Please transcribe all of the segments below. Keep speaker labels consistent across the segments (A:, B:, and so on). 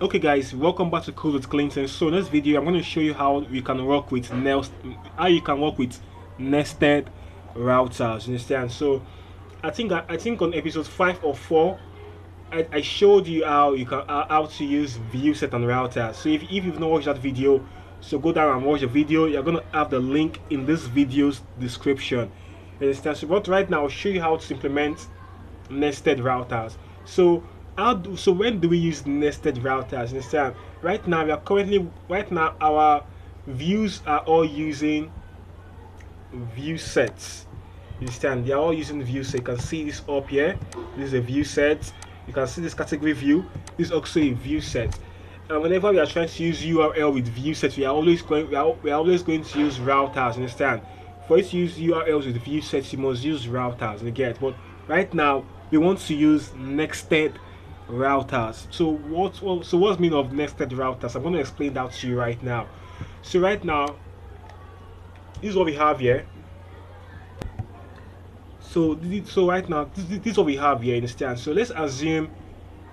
A: Okay guys, welcome back to Code with Clinton. So in this video I'm going to show you how you can work with nested routers. You understand? So I think on episode 5 or 4 I showed you how you can how to use viewset and routers. So if you've not watched that video, so go down and watch the video. You're gonna have the link in this video's description. You understand? So but right now I'll show you how to implement nested routers. So when do we use nested routers? Understand? Right now our views are all using view sets. You understand? They are all using view set. You can see this up here. This is a view set. You can see this category view. This is also a view set. And whenever we are trying to use URL with view sets, we are always going to use routers. Understand? For you to use URLs with view sets, you must use routers. You get? But right now we want to use nested routers. So what's the meaning of nested routers? I'm going to explain that to you right now. So right now, this is what we have here. So right now, this is what we have here. Understand? So let's assume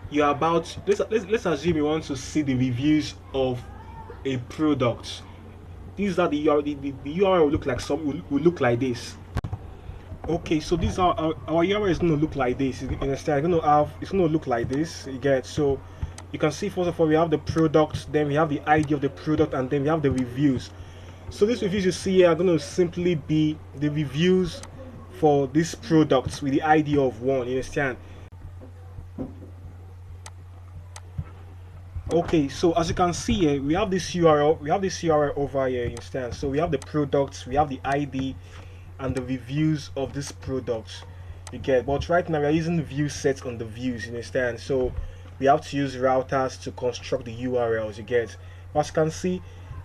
A: you're about let's assume you want to see the reviews of a product. These are the URL. The URL will look like will look like this. Okay, so these are our URL is going to look like this. You understand? It's going to look like this. You get? So you can see first of all we have the product, then we have the ID of the product, and then we have the reviews. So these reviews you see here are going to simply be the reviews for these products with the ID of 1. You understand? Okay, so as you can see here, we have this URL over here. You understand? So we have the products, we have the ID, and the reviews of this product. You get? But right now we are using view sets on the views. You understand? So we have to use routers to construct the URLs. You get? As you can see,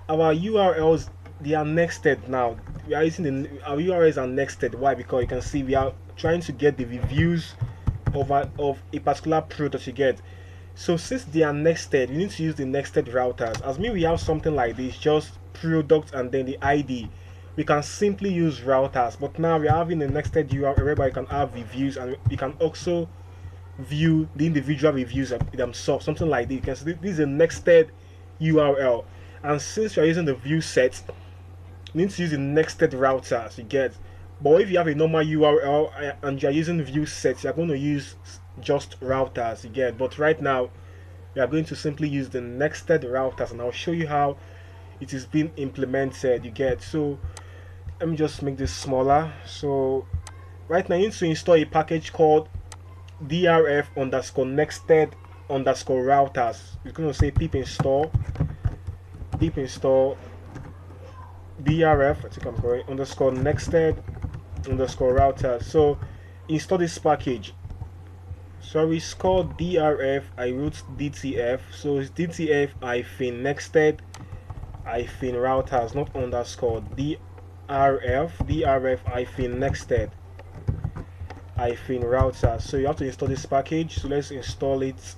A: our URLs, they are nested now. We are using our URLs are nested. Why? Because you can see we are trying to get the reviews of a particular product. You get? So since they are nested, you need to use the nested routers. As mean we have something like this, just product and then the ID. We can simply use routers, but now we are having a nested URL whereby you can have reviews and you can also view the individual reviews themselves. Something like this. You can see this is a nested URL, and since you are using the view set, you need to use the nested routers. You get? But if you have a normal URL and you are using view sets, you are going to use just routers. You get? But right now we are going to simply use the nested routers, and I'll show you how it is being implemented. You get? So let me just make this smaller. So right now you need to install a package called drf underscore nested underscore routers. It's going to say pip install drf, I think I'm correct, underscore nested underscore routers. So install this package. Sorry, it's called drf, I wrote dtf, so it's dtf hyphen nested hyphen routers, not underscore. drf hyphen nested hyphen routers. So you have to install this package. So let's install it. So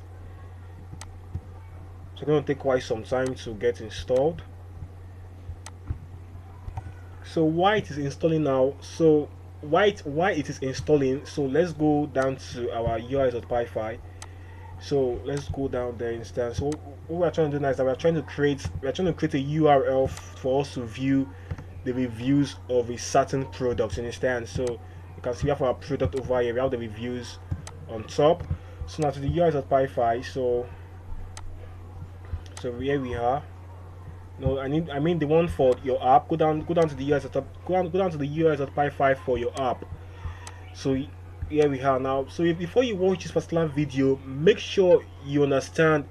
A: it's going to take quite some time to get installed. So why it is installing now, so why it is installing, so let's go down to our UI.py. So let's go down there instead. So what we're trying to do now is that we're trying to create a URL for us to view the reviews of a certain product. You understand? So you can see we have our product over here, we have the reviews on top. So now to the UI.py. So here we are. No, I mean the one for your app. Go down to the UI.py file for your app. So here we are now. So before you watch this particular video, make sure you understand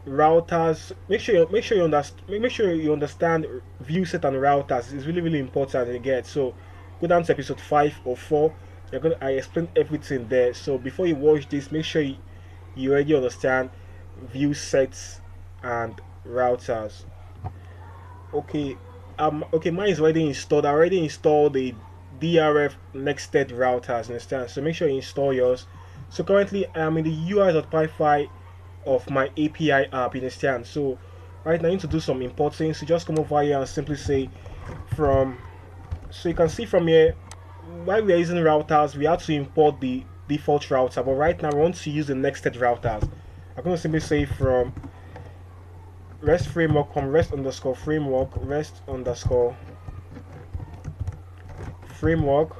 A: routers. Make sure you understand view set and routers. It's really important to get. So go down to episode 5 or 4. I explained everything there. So before you watch this, make sure you already understand view sets and routers. Okay, mine is already installed. I already installed the drf nested routers. Understand? So make sure you install yours. So currently I am in the UI.py file of my API app. Understand? So right now I need to do some importing. So just come over here and simply say from. So you can see from here, while we are using routers, we have to import the default router. But right now we want to use the nested routers. I'm going to simply say from rest framework, from rest underscore framework, rest underscore framework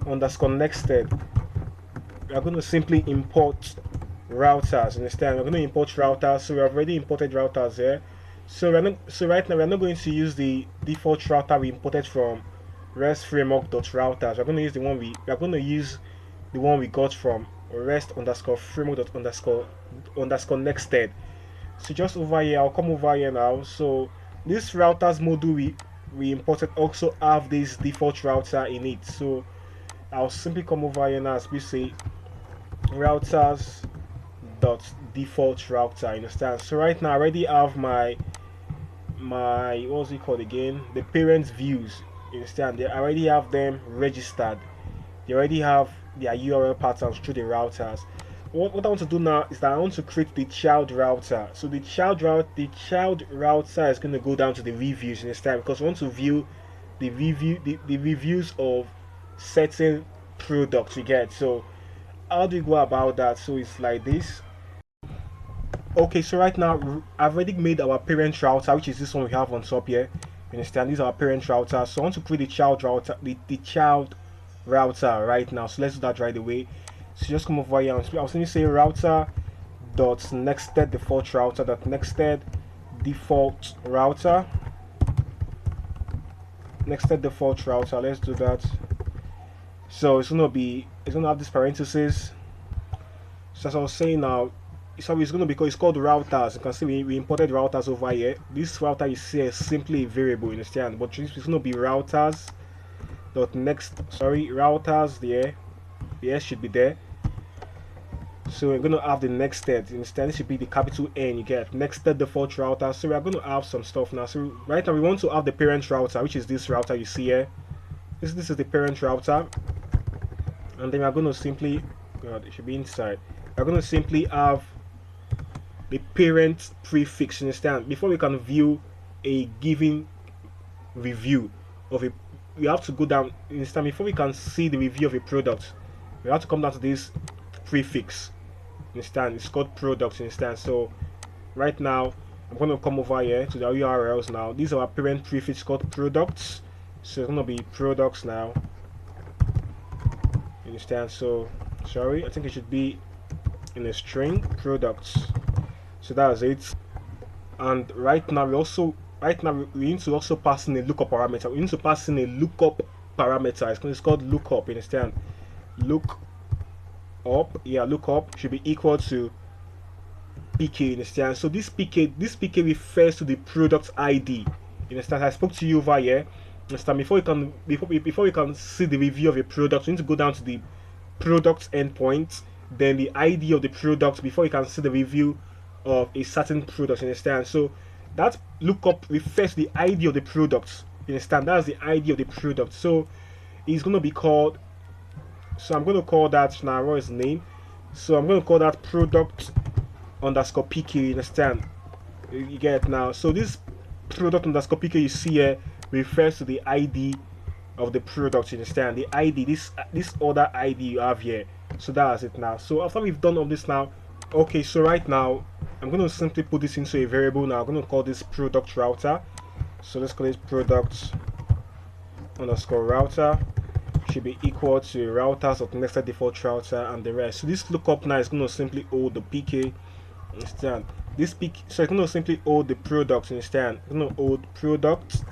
A: underscore nested. We are going to simply import routers. Understand? We're going to import routers. So we have already imported routers here. So right now we're not going to use the default router we imported from rest framework.routers. We're going to use the one we got from rest underscore framework dot underscore nested. So just over here, I'll come over here now. So this routers module we imported also have this default router in it. So I'll simply come over here now as we say routers dot default router. Understand? So right now I already have my what's it called again, the parent views. You understand? They already have them registered. They already have their URL patterns through the routers. What I want to do now is that I want to create the child router. So the child router is going to go down to the reviews. You understand? Because we want to view the reviews of certain products you get. So how do you go about that? So it's like this. Okay, so right now I've already made our parent router, which is this one we have on top here. You understand? This is our parent router. So I want to create the child router, the child router right now. So let's do that right away. So just come over here and I'll simply say router dot nested default router dot nested default router. Nested default router. Let's do that. So it's gonna have this parenthesis. So as I was saying now, so it's gonna, because it's called routers. You can see we imported routers over here. This router you see is simply a variable, you understand? But it's gonna be routers dot routers there. The S should be there. So we're gonna have the nested. Instead, it should be the capital N. You get nested default router. So we are gonna have some stuff now. So right now we want to have the parent router, which is this router you see here. This is the parent router, and then we're gonna simply, God, it should be inside. We're gonna simply have the parent prefix. You understand? Before we can view a given review of a, we have to go down. You understand? Before we can see the review of a product, we have to come down to this prefix. You understand? It's called products. You understand? So right now I'm going to come over here to the URLs now. These are our parent prefix called products. So it's going to be products now. You understand? So sorry, I think it should be in a string products. So that's it. And right now we need to also pass in a lookup parameter. We need to pass in a lookup parameter. It's called lookup. You understand? Lookup should be equal to pk. You understand? So this pk refers to the product ID. You understand? I spoke to you over here. You understand? Before we can see the review of a product, we need to go down to the product endpoint, then the ID of the product before you can see the review of a certain product. You understand? So that lookup refers to the ID of the product. You understand? That's the ID of the product. So it's going to be called, so I'm going to call that now, what is the name? So I'm going to call that product underscore pk. You understand? You get it now? So this product underscore pk you see here refers to the ID of the product. You understand? The ID, this other ID you have here. So that's it now. So after we've done all this now, okay, so right now I'm going to simply put this into a variable now. I'm going to call this product router. So let's call it product underscore router. Should be equal to routers of nested default router and the rest. So this lookup now is going to simply hold the pk. Understand? This pk, so it's going to simply hold the product. Understand? It's going to hold product.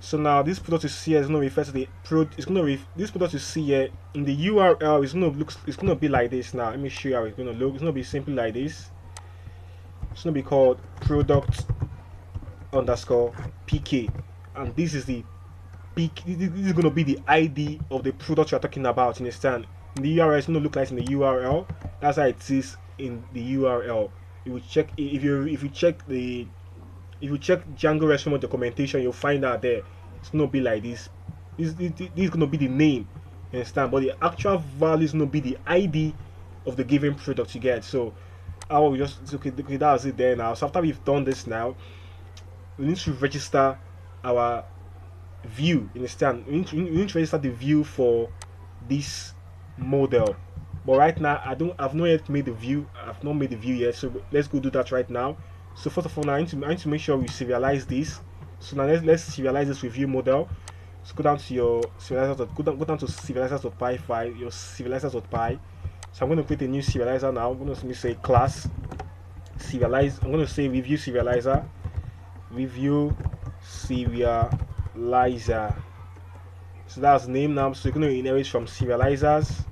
A: So now this product you see here is going to refer to the this product you see here in the URL is going to look, it's going to be like this now. Let me show you how it's going to look. It's going to be simply like this. It's going to be called product underscore pk, and this is the this is going to be the ID of the product you're talking about. You understand? In the URL is going to look like in the URL. That's how it is in the URL. You will check if you check Django Rest Framework documentation, you'll find out there it's going to be like this. This is going to be the name. You understand? But the actual value is going to be the ID of the given product you get. So how we just okay, that's it there now. So after we've done this now, we need to register our view. You understand? We need to register the view for this model. But right now I've not yet made the view. I've not made the view yet, so let's go do that right now. So first of all, now I need to make sure we serialize this. So now let's serialize this review model. So go down to your serializer. Go down to serializers.py file, your serializers.py. So I'm going to create a new serializer now. I'm going to say class serialize. I'm going to say review serializer. Review serializer. So that's the name now. So you're going to inherit from serializers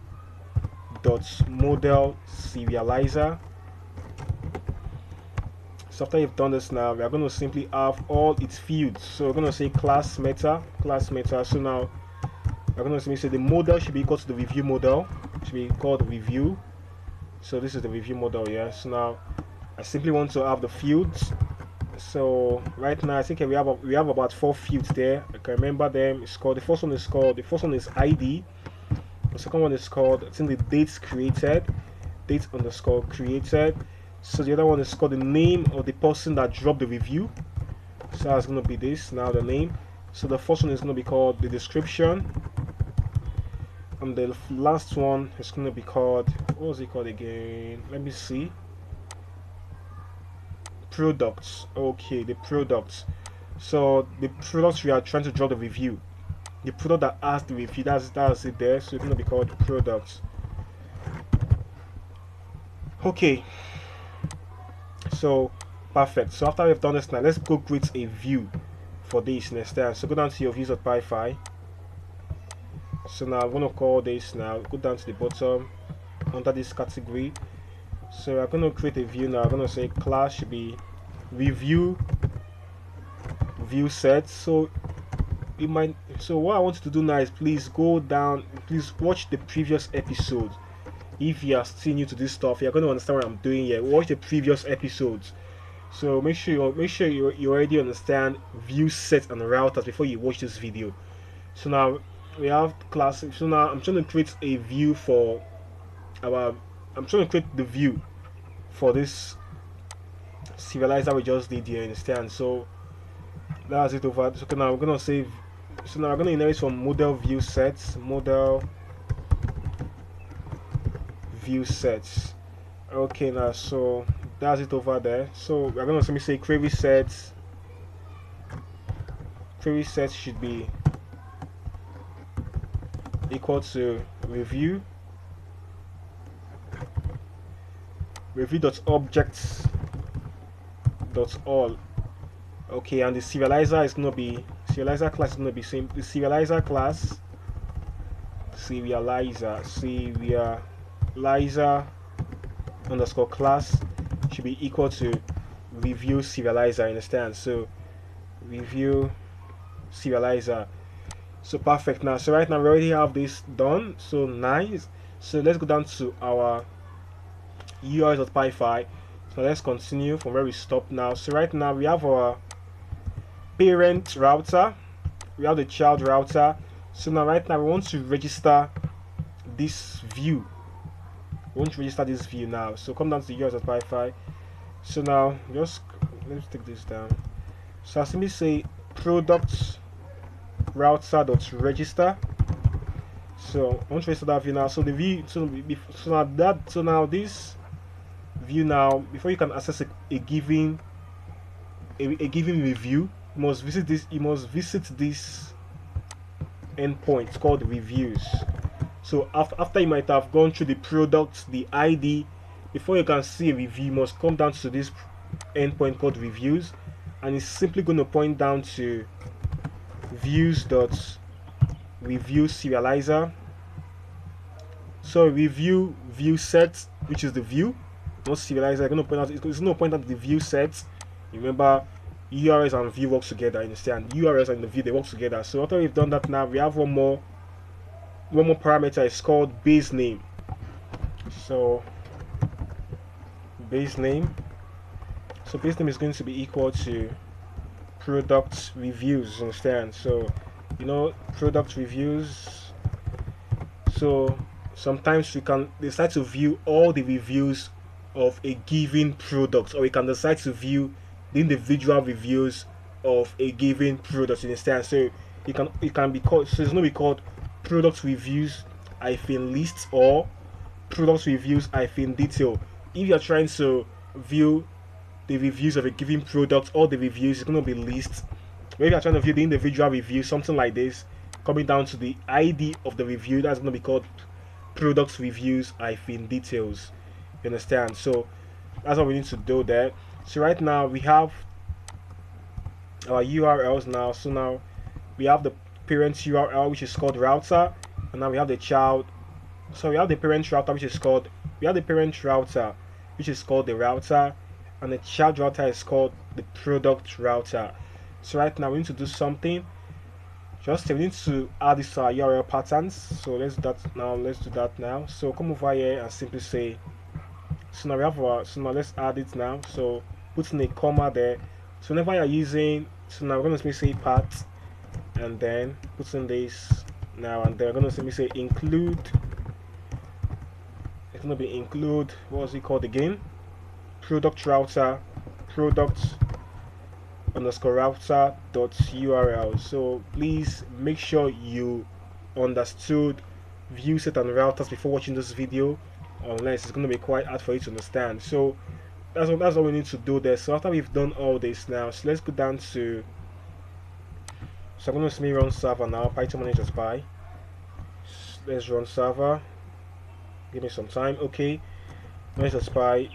A: dot model serializer. So after you've done this now, we are going to simply have all its fields. So we're going to say class meta. So now we're going to simply say the model should be equal to the review model. It should be called review. So this is the review model, yeah. So now I simply want to have the fields. So right now I think we have about 4 fields there. I can remember them. It's called, the first one is ID. The second one is called, I think, the dates created, date underscore created. So the other one is called the name of the person that dropped the review. So that's going to be this now, the name. So the first one is going to be called the description, and the last one is going to be called, what was it called again? Let me see. Products. Okay, the products. So the products we are trying to drop the review, the product that has the review, that's it there. So it's going to be called products. Okay, so perfect. So after we've done this now, let's go create a view for this next time. So go down to your views.py file. So now I'm going to call this, now go down to the bottom under this category. So I'm going to create a view now. I'm going to say class should be review viewset. So it might, so what I want you to do now is please go down, please watch the previous episode. If you are still new to this stuff, you're going to understand what I'm doing here. Watch the previous episodes. So make sure you already understand viewset and routers before you watch this video. So now we have class. So now I'm trying to create a view for our, I'm trying to create the view for this serializer we just did here, understand? So that's it over. So now I'm gonna save. So now I'm gonna inherit from model view sets, model view sets. Okay, now so that's it over there. So we're gonna simply say query sets. Query sets should be equal to review review.objects dot all. Okay, and the serializer is going to be, serializer class is going to be same. The serializer class, serializer underscore class should be equal to review serializer, understand? So review serializer. So perfect. Now, so right now we already have this done, so nice. So let's go down to our URL.py file. So let's continue from where we stopped now. So right now we have our parent router, we have the child router. So now right now we want to register this view. We want to register this view now. So come down to the URL.py file. So now just let's take this down. So I simply say product router.register. So I want to register that view now. So the view, so now this view now, before you can access a given review, you must visit this endpoint called reviews. So after you might have gone through the product, the ID, before you can see a review, you must come down to this endpoint called reviews, and it's simply going to point down to views.review serializer. So review viewset, which is the view, not serializer. It's going to point out the view set. Remember, URLs and view works together. Understand? URLs and the view, they work together. So after we've done that, now we have one more parameter. It's called base name. So base name. So base name is going to be equal to product reviews. Understand? So you know, product reviews. So sometimes we can decide to view all the reviews of a given product, or we can decide to view the individual reviews of a given product. You understand? So it can be called, so it's going to be called product reviews -list or products reviews hyphen detail. If you're trying to view the reviews of a given product, all the reviews is going to be list. But if you're trying to view the individual review, something like this, coming down to the ID of the review, that's going to be called products reviews hyphen details. You understand? So that's what we need to do there. So right now we have our URLs now. So now we have the parent URL, which is called router, and now we have the child. So we have the parent router, which is called the router, and the child router is called the product router. So right now we need to do something. We need to add this to our URL patterns. So let's do that now. So come over here and simply say, so now we have let's add it now. So put in a comma there. So whenever you're using, so now we're going to simply say path, and then put in this now, and then we're going to simply say include. It's going to be include, what was it called again? Product router, product underscore router dot URL. So please make sure you understood viewset and routers before watching this video, unless it's going to be quite hard for you to understand. So that's all we need to do there. So after we've done all this now, so let's go down to, so I'm going to simply run server now, Python manager spy. Let's run server, give me some time. Okay, manager spy,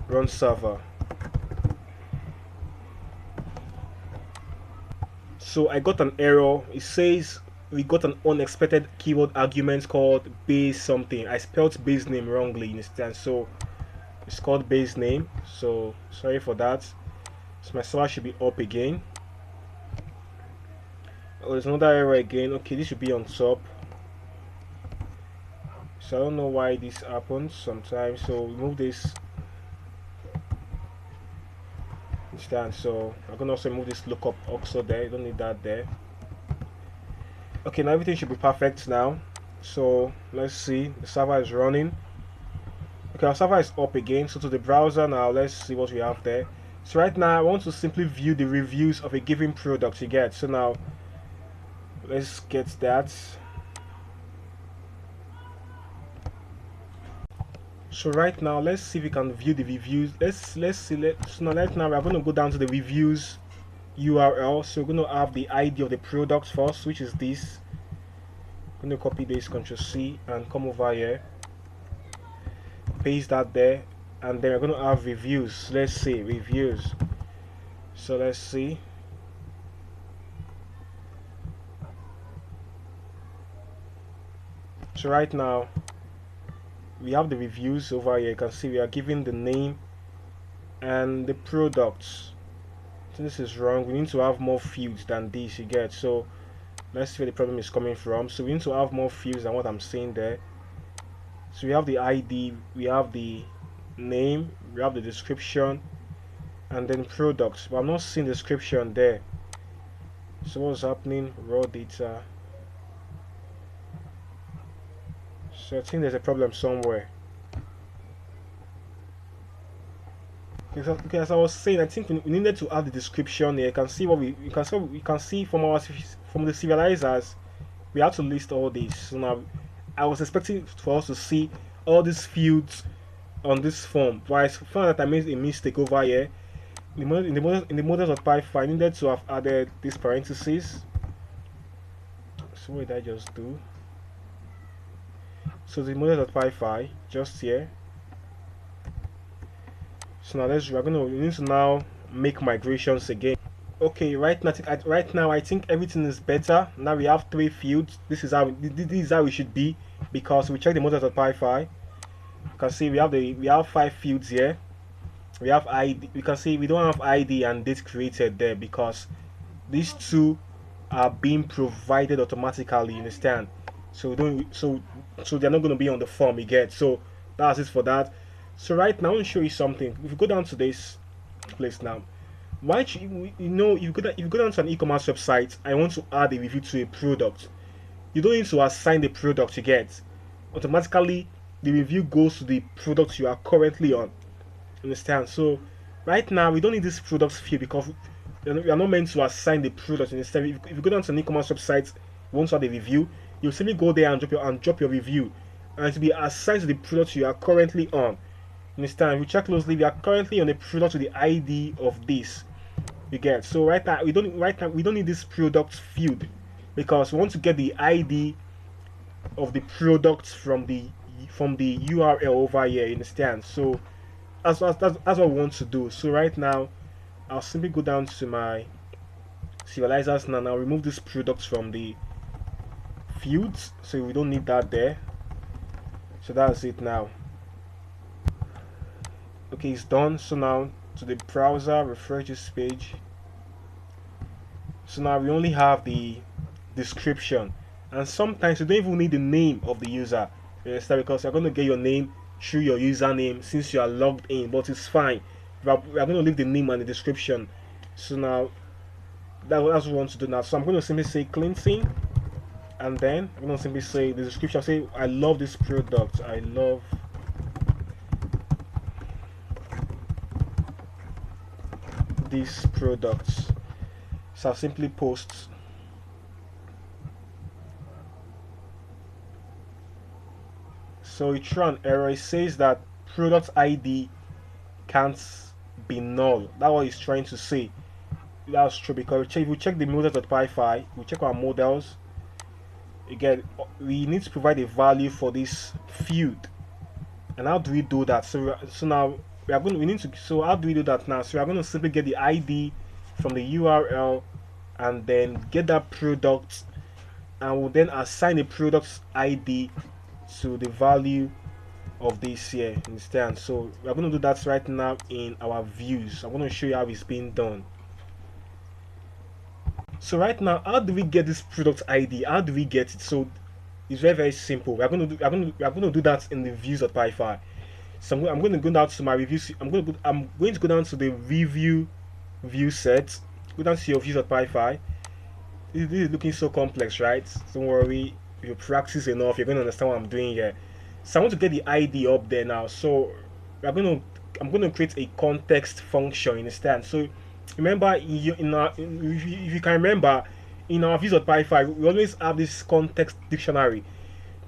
A: run server. So I got an error. It says we got an unexpected keyword argument called base something. I spelled base name wrongly, you understand? So it's called base name. So sorry for that. So my server should be up again. Oh, there's another error again. Okay, this should be on top. So I don't know why this happens sometimes. So remove this. Understand? So I'm gonna also remove this lookup also there. You don't need that there. Okay, now everything should be perfect now. So let's see, the server is running. Okay, our server is up again. So to the browser now, let's see what we have there. So right now I want to simply view the reviews of a given product you get. So now let's get that. So right now let's see if we can view the reviews. So now right now we're going to go down to the reviews URL. So we're going to have the ID of the product first, which is this. I'm going to copy this, Ctrl C, and come over here, paste that there, and then we're going to have reviews. Let's see reviews. So let's see. So right now we have the reviews over here. You can see we are giving the name and the products. So this is wrong. We need to have more fields than this you get. So let's see where the problem is coming from. So we need to have more fields than what I'm saying there. So we have the ID, we have the name, we have the description, and then products, but I'm not seeing description there. So what's happening? Raw data. So I think there's a problem somewhere. Okay, as I was saying, I think we needed to add the description here. You can see what we can see from the serializers. We have to list all these. So now I was expecting for us to see all these fields on this form, but I found that I made a mistake over here. In the models.py file, I needed to have added these parentheses. So what did I just do? So the model.py file just here. So now we need to now make migrations again. Okay, right now I think everything is better. Now we have 3 fields. This is how we should be, because we check the model.py file. You can see we have 5 fields here. We have ID. You can see we don't have ID and date created there because these 2 are being provided automatically. You understand? So they're not going to be on the form you get. So that's it for that. So right now I want to show you something. If you go down to this place now, if you go down to an e-commerce website, I want to add a review to a product. You don't need to assign the product you get. Automatically the review goes to the product you are currently on. Understand? So right now we don't need this products field because we are not meant to assign the product. Instead, if you go down to an e-commerce website, you want to add a review, you simply go there and drop your review, and to be assigned to the product you are currently on. Understand? If you check closely, we are currently on a product with the ID of this. You get? So right now we don't need this product field, because we want to get the ID of the product from the URL over here. You understand? So that's what we want to do. So right now I'll simply go down to my serializers now. Now remove this product from the fields, so we don't need that there. So that's it now. Okay, it's done. So now to the browser, refresh this page. So now we only have the description, and sometimes you don't even need the name of the user. You understand? Because you're going to get your name through your username since you are logged in, but it's fine. We are going to leave the name and the description. So now that's what we want to do now. So I'm going to simply say cleansing, and then I'm going to simply say the description. Say I love this product. I love these products. So I'll simply post. So it threw an error. It says that product ID can't be null. That's what it's trying to say. That's true, because if we check the models.py file, we check our models. Again, we need to provide a value for this field. And how do we do that? So now so how do we do that now? So we are going to simply get the ID from the URL and then get that product, and we'll then assign the product's ID to the value of this here. Understand? So we are going to do that right now in our views. I'm going to show you how it's being done. So right now, how do we get this product ID? How do we get it? So it's very simple. We are going to do that in the views.py file. So I'm going to go down to my reviews. I'm going to go down to the review viewset. Go down to your views.py file. This is looking so complex, right? Don't worry. If you practice enough, you're going to understand what I'm doing here. So I want to get the ID up there now. So I'm going to create a context function. Understand? So remember, if you can remember, in our views.py file, we always have this context dictionary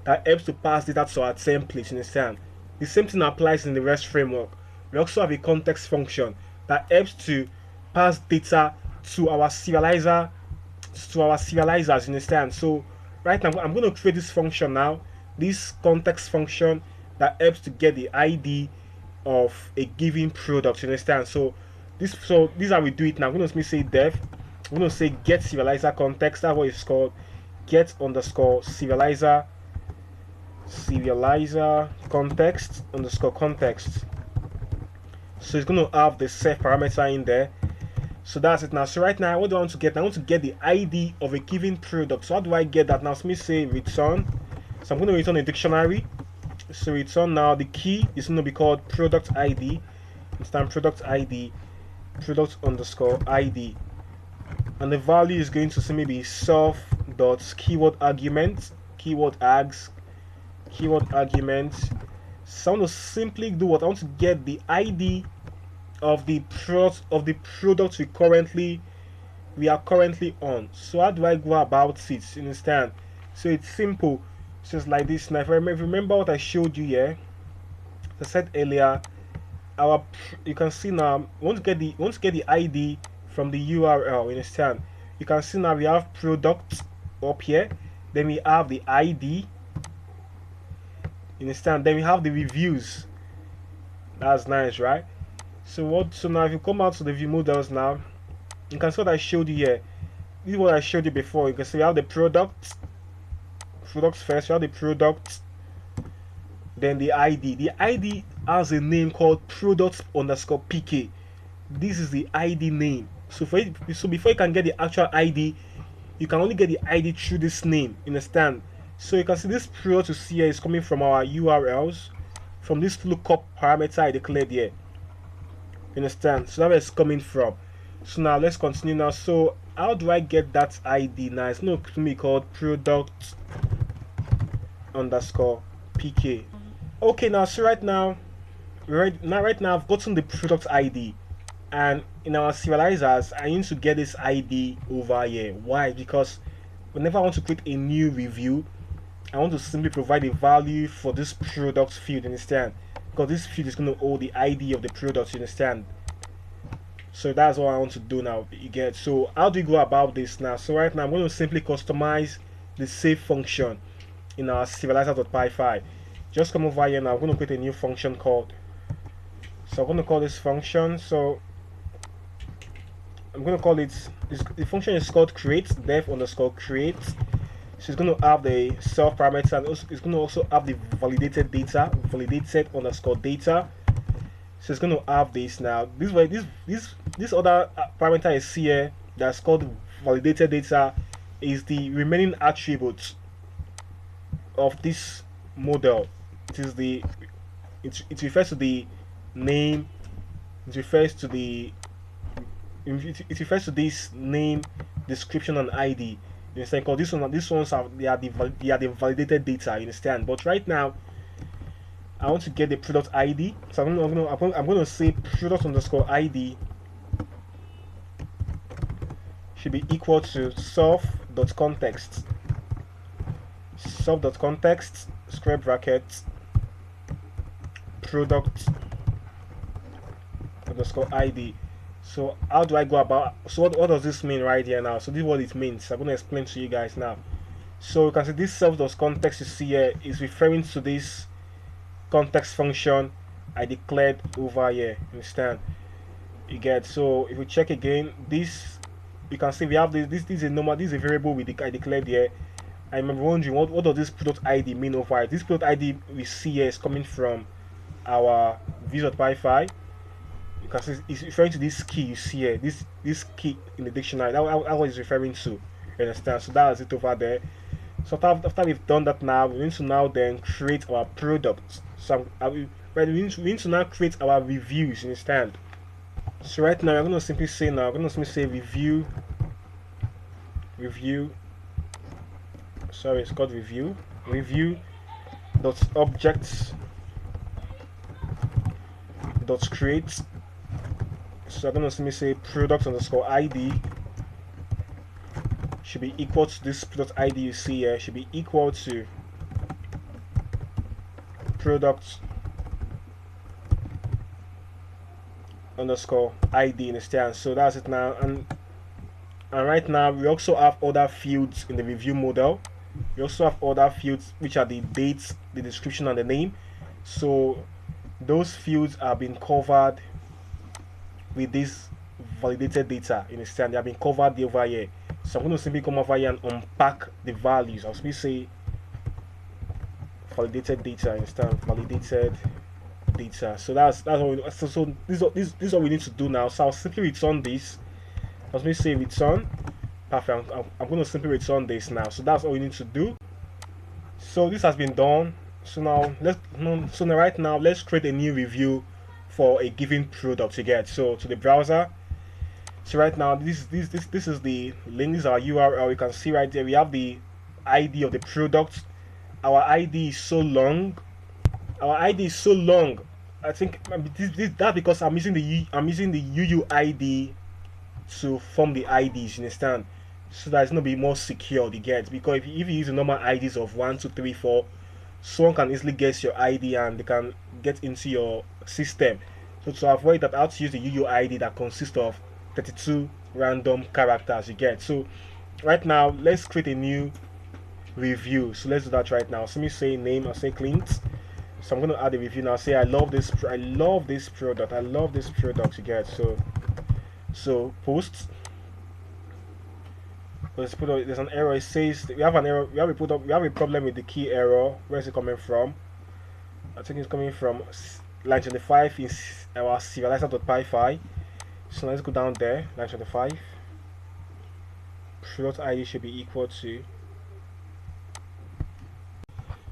A: that helps to pass data to our templates. Understand? The same thing applies in the REST framework. We also have a context function that helps to pass data to our serializers. Understand? So right now I'm going to create this function now, this context function that helps to get the ID of a given product. You understand? So this is how we do it now. I'm going to say def. I'm going to say get serializer context. That's what it's called. Get underscore serializer context underscore context. So it's going to have the self parameter in there. So that's it now. So right now, what do I want to get? I want to get the ID of a given product. So how do I get that now? So let me say return. So I'm going to return a dictionary. So return now, the key is going to be called product ID. Understand? Product ID, product underscore ID. And the value is going to simply be self dot keyword argument, keyword args, keyword argument. So I want to simply do what? I want to get the ID of the product we are currently on. So how do I go about it? You understand? So it's simple. It's just like this. Now if you remember what I showed you here, as I said earlier, you can see now we want to get the ID from the URL. You understand? You can see now we have product up here, then we have the ID. You understand? Then we have the reviews. That's nice, right? So now if you come out to the view models now, you can see what I showed you here. This is what I showed you before. You can see we have the products first, we have the product, then the ID. The ID has a name called product underscore pk. This is the ID name. So before you can get the actual ID, you can only get the ID through this name. Understand? So you can see this product you see here is coming from our URLs, from this lookup parameter I declared here. Understand? So that's where it's coming from. So now let's continue now. So how do I get that ID now? It's not to me called product underscore pk. Okay, now so right now I've gotten the product ID, and in our serializers I need to get this ID over here. Why? Because whenever I want to create a new review, I want to simply provide a value for this product field, understand? Because this field is going to hold the ID of the product, you understand? So that's what I want to do now, you get. So how do you go about this now? So right now I'm going to simply customize the save function in our serializer.py file. Just come over here now. I'm going to create a new function called, so I'm going to call this function, so I'm going to call it, the function is called create, def underscore create. So it's going to have the self parameter, and also it's going to also have the validated data, validated underscore data. So it's going to have this now. This way, this other parameter is here that's called validated data, is the remaining attributes of this model. It is the it refers to the name. It refers to the it refers to this name, description, and ID. You understand? Because these ones are they are the validated data. You understand? But right now, I want to get the product ID, so I'm going to say product underscore ID should be equal to self.context square bracket product underscore ID. So how do I go about? So what does this mean right here now? So this is what it means. I'm going to explain to you guys now. So you can see this self.context you see here is referring to this context function I declared over here. Understand? You get. So if we check again, this you can see we have this is a number, this is a variable I declared here. I remember wondering what does this product ID mean over here. This product ID we see here is coming from our views.py file. You can see it's referring to this key you see here, this key in the dictionary. That's what it's referring to. You understand? So that's it over there. So after we've done that now, we need to now then create our product. So we need to now create our reviews, you understand? So right now I'm going to simply say review, sorry, it's called review dot objects dot create. So I'm going to simply say product underscore ID should be equal to this product ID you see here, should be equal to product underscore ID, understand? So that's it now. And right now we also have other fields in the review model. We also have other fields which are the dates, the description, and the name. So those fields have been covered with this validated data, you understand? They have been covered over here. So I'm going to simply come over here and unpack the values. I'll simply say validated data, understand? Validated data. So that's what we, so this is what we need to do now. So I'll simply return this. I'll simply say return. Perfect. I'm going to simply return this now. So that's all we need to do. So this has been done. So now right now let's create a new review for a given product. You get. So to the browser. So right now this is the link. This is our URL. You can see right there we have the ID of the product. Our ID is so long. I think that's because I'm using the UUID to form the IDs. You understand? So that it's gonna be more secure. You get, because if you use the normal IDs of 1, 2, 3, 4, someone can easily guess your ID and they can get into your system. So to avoid that, I have to use the UUID that consists of 32 random characters. You get. So right now let's create a new review. So let's do that right now. So let me say name. I'll say Clint. So I'm going to add a review now. Say I love this product. You get. So post. There's an error. It says we have an error. We have a problem with the key error. Where is it coming from? I think it's coming from line 25 in our serializer.py file. So let's go down there. Line 25. Product ID should be equal to.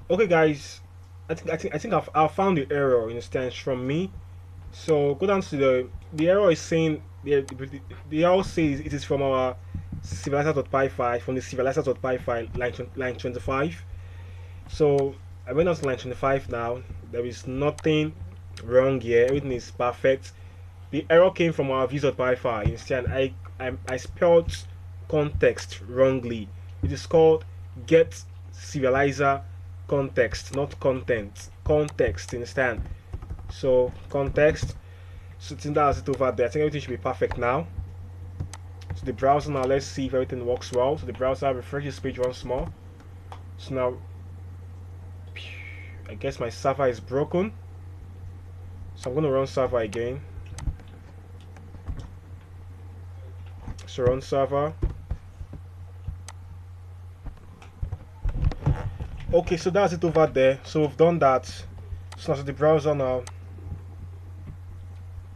A: Okay, guys. I think I've found the error. You understand? From me. So go down to the error is saying the error says it is from our serializer.py file, from the serializer.py file, line 25. So I went on to line 25 now. There is nothing wrong here. Everything is perfect. The error came from our views.py file. You understand? I spelled context wrongly. It is called get serializer context, not content, context, understand? So context. So I think that's it over there. I think everything should be perfect now. So the browser now, let's see if everything works well. So the browser refreshes page once more. So now I guess my server is broken. So I'm gonna run server again. So run server. Okay, so that's it over there. So we've done that. So now to the browser now.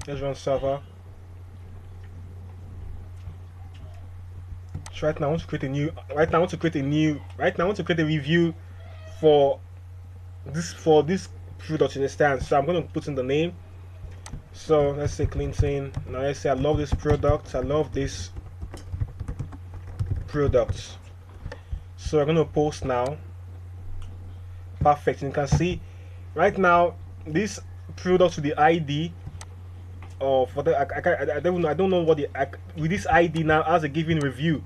A: Let's run server. So right now I want to create a new. Right now I want to create a review for this product, in understand? So I'm going to put in the name. So let's say Clinton. Now let's say I love this product. I love this product. So I'm going to post now. Perfect. And you can see right now this product with the ID of what I don't know what the with this ID now as a given review.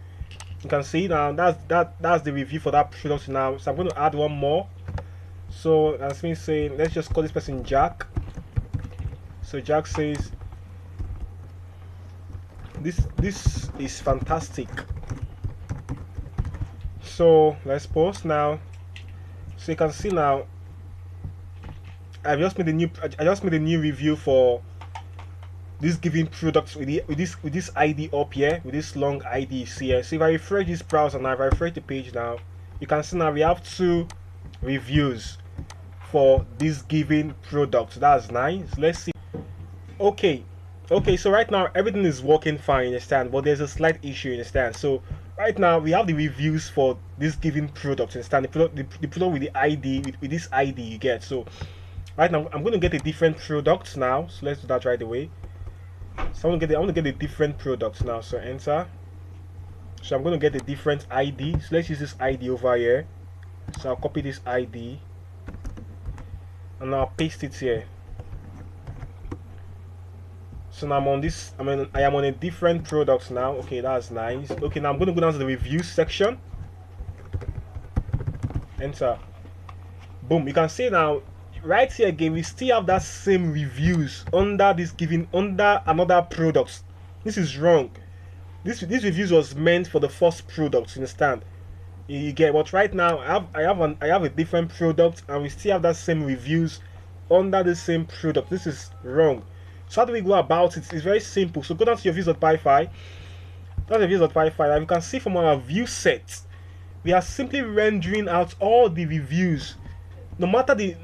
A: You can see now that's the review for that product now. So I'm going to add one more. So that's me saying let's just call this person Jack. So Jack says this is fantastic. So let's post now. So you can see now I just made a new review for this given product with this ID up here, with this long ID here. So if I refresh this browser now, if I refresh the page now, you can see now we have 2 reviews for this given product. That's nice. Let's see. Okay, so right now everything is working fine, you understand, but there's a slight issue, you understand. So right now we have the reviews for this given product, you understand, the product with the ID, with this ID you get. So right now I'm going to get a different product now. So let's do that right away. So I want to get a different product now. So enter. So I'm going to get a different ID. So let's use this ID over here. So I'll copy this ID and I'll paste it here. So now I'm on this. I am on a different product now. Okay, that's nice. Okay, now I'm going to go down to the reviews section. Enter. Boom. You can see now, right here again, we still have that same reviews under this given under another product. This is wrong. This reviews was meant for the first product. You understand? You get. But right now, I have a different product, and we still have that same reviews under the same product. This is wrong. So how do we go about it? It's very simple. So go down to your views.py file. That's the views.py file. And you can see from our view set, we are simply rendering out all the reviews. No matter the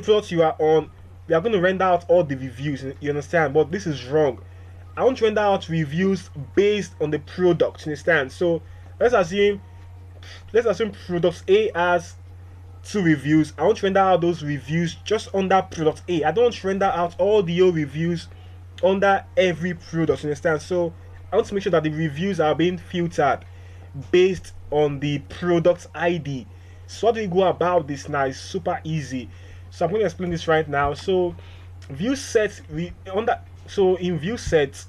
A: product you are on, we are going to render out all the reviews. You understand? But this is wrong. I want to render out reviews based on the product. You understand? So let's assume product A has 2 reviews. I want to render out those reviews just under product A. I don't want to render out all the reviews under every product. You understand? So I want to make sure that the reviews are being filtered based on the product ID. So how do we go about this now? It's super easy. So I'm going to explain this right now. So view sets, in view sets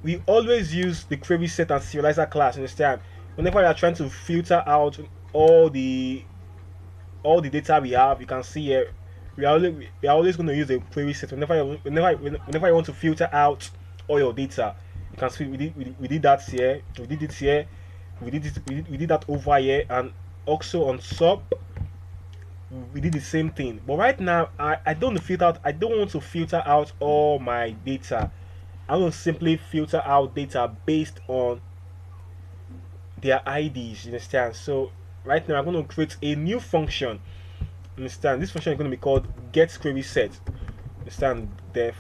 A: we always use the query set and serializer class. Understand? Whenever you are trying to filter out all the data we have, you can see here we are always going to use the query set whenever you want to filter out all your data. You can see we did that here, we did it here, we did that over here, and also on sub we did the same thing. But right now I don't want to filter out all my data. I will simply filter out data based on their IDs. You understand? So right now I'm going to create a new function. Understand? This function is going to be called get query set. Understand? Def.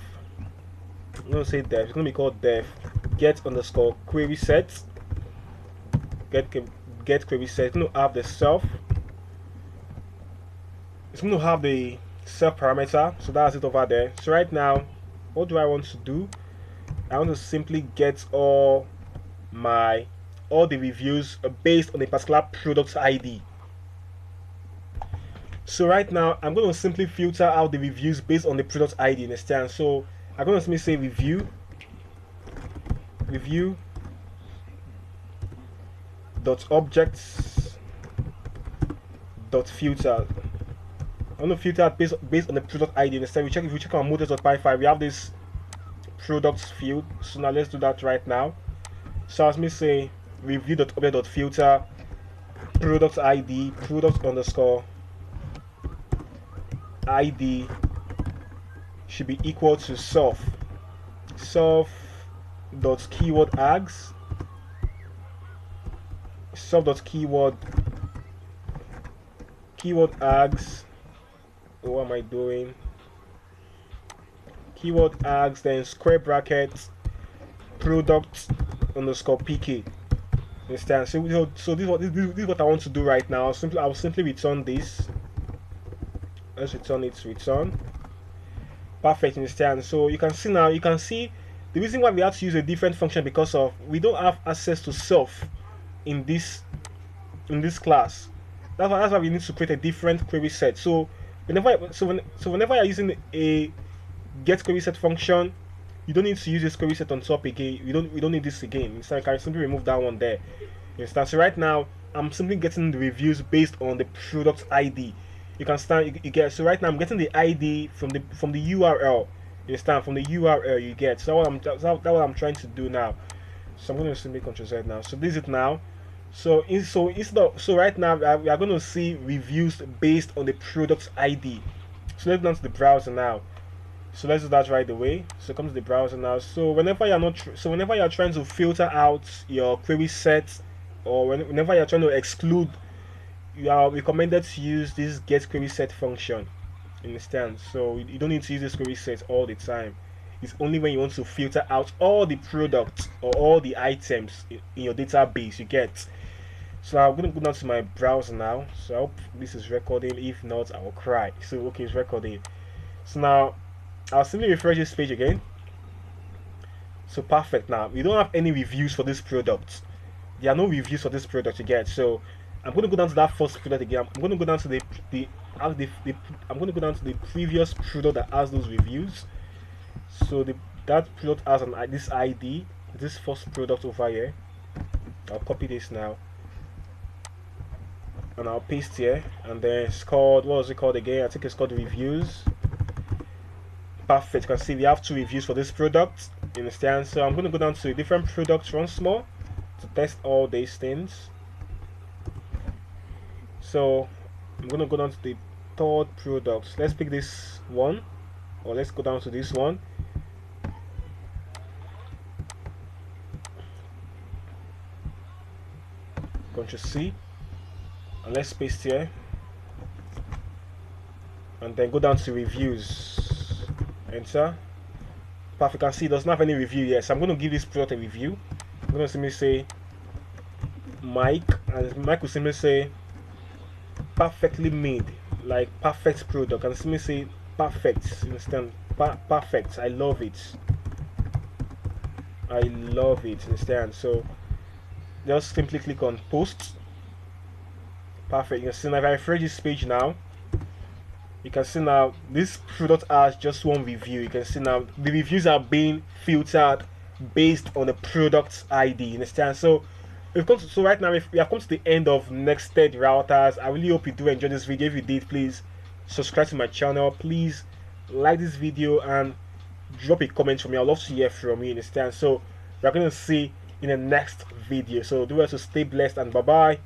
A: I'm going to say def. It's going to be called def get underscore query set. Get query set. It's going to have the self. It's going to have the self parameter. So that's it over there. So right now, what do I want to do? I want to simply get all the reviews based on a particular product ID. So right now I'm going to simply filter out the reviews based on the product ID. Understand? So I'm going to simply say dot objects dot filter. I want to filter based on the product ID. Instead, if we check on motors.py, we have this products field. So now let's do that right now. So as me say, review.object.filter product ID product underscore ID should be equal to self dot keyword ags dot keyword ags. What am I doing? Keyword ags, then square brackets product underscore pk. Understand? So this is what I want to do right now. I'll simply return this. Let's return it to return. Perfect. Understand? So you can see now. You can see the reason why we have to use a different function, because of we don't have access to self in this class. That's why we need to create a different query set. So whenever you're using a get query set function, you don't need to use this query set on top again. We don't need this again. So I can simply remove that one there. You understand? So right now I'm simply getting the reviews based on the product ID. You can start you get. So right now I'm getting the ID from the URL. You understand? From the URL you get. So that's what I'm trying to do now. So I'm going to simply Ctrl Z now. So this is it now. So right now we are going to see reviews based on the product ID. So let's go down to the browser now. So let's do that right away. So come to the browser now. So whenever you're trying to filter out your query set, or whenever you're trying to exclude, you are recommended to use this get query set function. Understand? So you don't need to use this query set all the time. It's only when you want to filter out all the products or all the items in your database you get. So I'm going to go down to my browser now. So I hope this is recording. If not, I will cry. So okay, it's recording. So now I'll simply refresh this page again. So perfect. Now we don't have any reviews for this product. There are no reviews for this product you get. So I'm going to go down to that first product again. I'm going to go down to I'm going to go down to the previous product that has those reviews. So that product has this ID, this first product over here. I'll copy this now and I'll paste here, and then it's called, what was it called again? I think it's called reviews. Perfect. You can see we have 2 reviews for this product. You understand? So I'm going to go down to different products once more to test all these things. So I'm going to go down to the 3rd product. Let's pick this one, or let's go down to this one. Ctrl C, and let's paste here, and then go down to reviews. Enter. Perfect. You can see it doesn't have any review yet. So I'm going to give this product a review. I'm going to simply say Mike, and Mike will simply say perfectly made, like perfect product, and simply say perfect. You understand? Perfect. I love it. I love it. Understand? So just simply click on post. Perfect. You can see now if I refresh this page now, you can see now this product has just 1 review. You can see now the reviews are being filtered based on the product ID. You understand? So right now we have come to the end of nested routers. I really hope you do enjoy this video. If you did, please subscribe to my channel. Please like this video and drop a comment for me. I'd love to hear from you. Understand? So we're going to see in the next video. So do well to stay blessed, and bye bye.